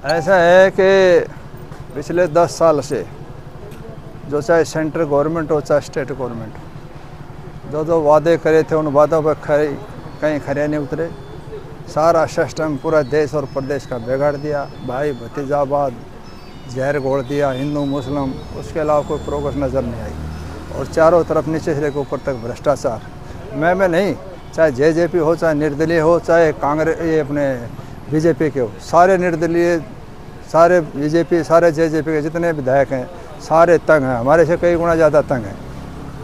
ऐसा है कि पिछले 10 साल से जो चाहे सेंट्रल गवर्नमेंट हो चाहे स्टेट गवर्नमेंट हो, जो वादे करे थे उन वादों पर कहीं खरे नहीं उतरे। सारा सिस्टम पूरा देश और प्रदेश का बिगाड़ दिया। भाई भतीजावाद जहर घोल दिया, हिंदू मुस्लिम, उसके अलावा कोई प्रोग्रेस नज़र नहीं आई। और चारों तरफ नीचे से लेकर ऊपर तक भ्रष्टाचार। मैं नहीं, चाहे जेजेपी हो, चाहे निर्दलीय हो, चाहे कांग्रेस ये अपने बीजेपी के हो, सारे निर्दलीय, सारे बीजेपी, सारे जेजेपी के जितने विधायक हैं सारे तंग हैं। हमारे से कई गुना ज़्यादा तंग हैं।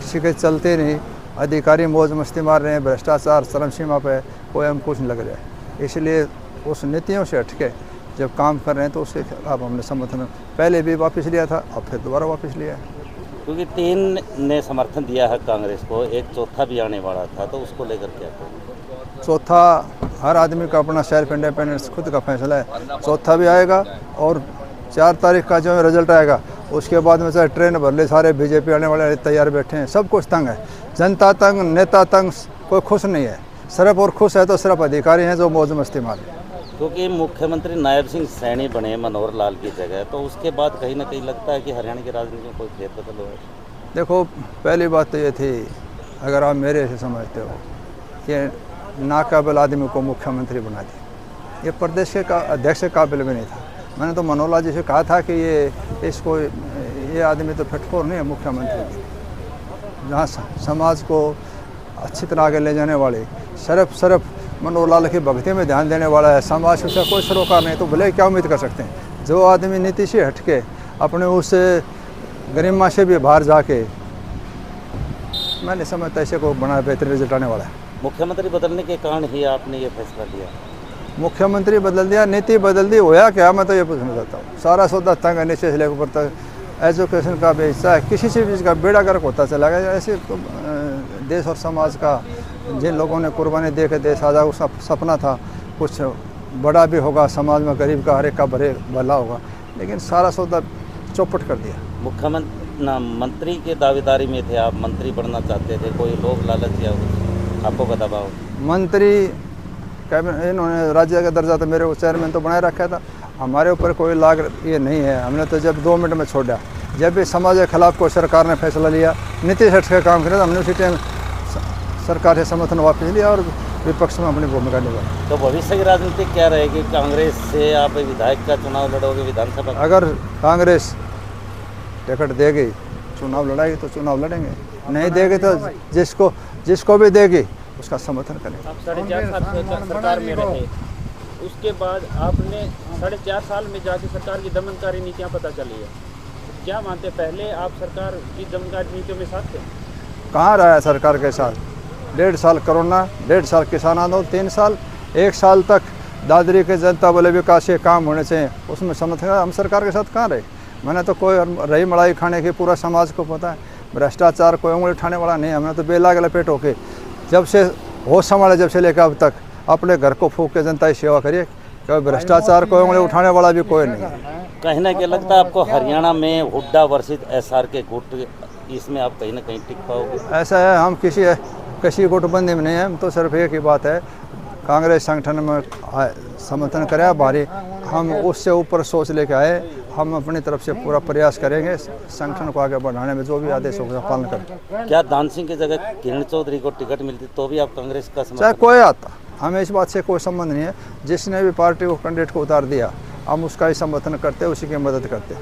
किसी के चलते नहीं, अधिकारी मौज मस्ती मार रहे हैं, भ्रष्टाचार चरम सीमा पे, कोई हम कुछ नहीं लग रहा है। इसलिए उस नीतियों से हटके जब काम कर रहे हैं तो उसके खिलाफ हमने समर्थन पहले भी वापस लिया था, अब फिर दोबारा वापस लिया है। क्योंकि 3 ने समर्थन दिया है कांग्रेस को, एक चौथा भी आने वाला था, तो उसको लेकर क्या करें? चौथा हर आदमी का अपना सेल्फ इंडिपेंडेंस खुद का फैसला है। चौथा भी आएगा और 4 तारीख का जो रिजल्ट आएगा उसके बाद में चाहे ट्रेन भर ले, सारे बीजेपी आने वाले तैयार बैठे हैं। सब कुछ तंग है, जनता तंग, नेता तंग, कोई खुश नहीं है। सिर्फ और खुश है तो सिर्फ अधिकारी हैं जो मौज मस्ती मारे। क्योंकि मुख्यमंत्री नायब सिंह सैनी बने मनोहर लाल की जगह, तो उसके बाद कहीं ना कहीं लगता है कि हरियाणा की राजनीति में कोई फेरबदल हो। देखो, पहली बात तो ये थी, अगर आप मेरे से समझते हो कि नाकाबिल आदमी को मुख्यमंत्री बना दिया, ये प्रदेश के अध्यक्ष के काबिल भी नहीं था। मैंने तो मनोहर लाल जी से कहा था कि ये आदमी तो फिटफोर नहीं है मुख्यमंत्री। जहाँ समाज को अच्छी तरह आगे ले जाने वाले, सिर्फ मनोहर लाल की भक्ति में ध्यान देने वाला है, समाज से कोई सरोकार नहीं, तो भले क्या उम्मीद कर सकते हैं। जो आदमी नीति से हटके अपने उस गरिमा से भी बाहर जाके, मैं नहीं समझता ऐसे को बड़ा बेहतरीन रिजल्ट आने वाला है। मुख्यमंत्री बदलने के कारण ही आपने ये फैसला लिया? मुख्यमंत्री बदल दिया, नीति बदल दी, होया क्या? मैं तो ये पूछना चाहता हूँ। सारा सौदा तंग है, नीचे से लेकर ऊपर तक। एजुकेशन का भी हिस्सा है, किसी चीज़ का बेड़ा गर्क होता चला गया। ऐसे तो देश और समाज का जिन लोगों ने कुर्बानी दे के देश आज़ाद, उसका सपना था कुछ बड़ा भी होगा, समाज में गरीब का हर एक का भला होगा, लेकिन सारा सौदा चौपट कर दिया। मंत्री के दावेदारी में थे आप, मंत्री बनना चाहते थे, कोई लोग लालच या आपको का दबाव? मंत्री कैबिनेट, इन्होंने राज्य का दर्जा तो मेरे को चेयरमैन तो बनाए रखा था। हमारे ऊपर कोई लाग ये नहीं है। हमने तो जब 2 मिनट में छोड़ा, जब भी समाज के खिलाफ कोई सरकार ने फैसला लिया, नीतीश हट के काम किया, तो हमने उसी टाइम सरकार से समर्थन वापस लिया और विपक्ष में अपनी भूमिका निभाई। तो भविष्य की राजनीति क्या रहेगी? कांग्रेस से आप विधायक का चुनाव लड़ोगे विधानसभा? अगर कांग्रेस टिकट देगी, चुनाव लड़ाएगी तो चुनाव लड़ेंगे, नहीं देगी तो जिसको भी देगी उसका समर्थन करेंगे। आप 4.5 साल सरकार में रहे, उसके बाद आपने 4.5 साल में जाके सरकार की दमनकारी नीतियाँ पता चली है। क्या मानते, पहले आप सरकार की दमनकारी नीतियों में साथ थे? कहाँ रहा है सरकार के साथ? 1.5 साल कोरोना, 1.5 साल किसान आंदोलन, 3 साल, 1 साल तक दादरी के जनता बोले विकास के काम होने चाहिए, उसमें समर्थन। हम सरकार के साथ कहाँ रहे? मैंने तो कोई रही मलाई खाने की पूरा समाज को पता है। भ्रष्टाचार कोई उंगली उठाने वाला नहीं है। हमने तो बेलाग लपेट होके जब से होश संभाले, जब से लेकर अब तक अपने घर को फूंक के जनता की सेवा करिए। कोई भ्रष्टाचार कोई उंगली उठाने वाला भी कोई नहीं है। कहीं ना कहीं लगता है आपको हरियाणा में हुड्डा वर्षित एसआर के गुट, इसमें आप कहीं ना कहीं टिक पाओगे? ऐसा है, हम किसी गुटबंदी में नहीं है। हम तो सिर्फ एक ही बात है, कांग्रेस संगठन में समर्थन करे भारी, हम उससे ऊपर सोच लेके आए। हम अपनी तरफ से पूरा प्रयास करेंगे संगठन को आगे बढ़ाने में, जो भी आदेश होगा पालन करें। क्या दान सिंह की जगह किरण चौधरी को टिकट मिलती तो भी आप कांग्रेस का समर्थन? चाहे कोई आता, हमें इस बात से कोई संबंध नहीं है। जिसने भी पार्टी को कैंडिडेट को उतार दिया, हम उसका ही समर्थन करते, उसी की मदद करते।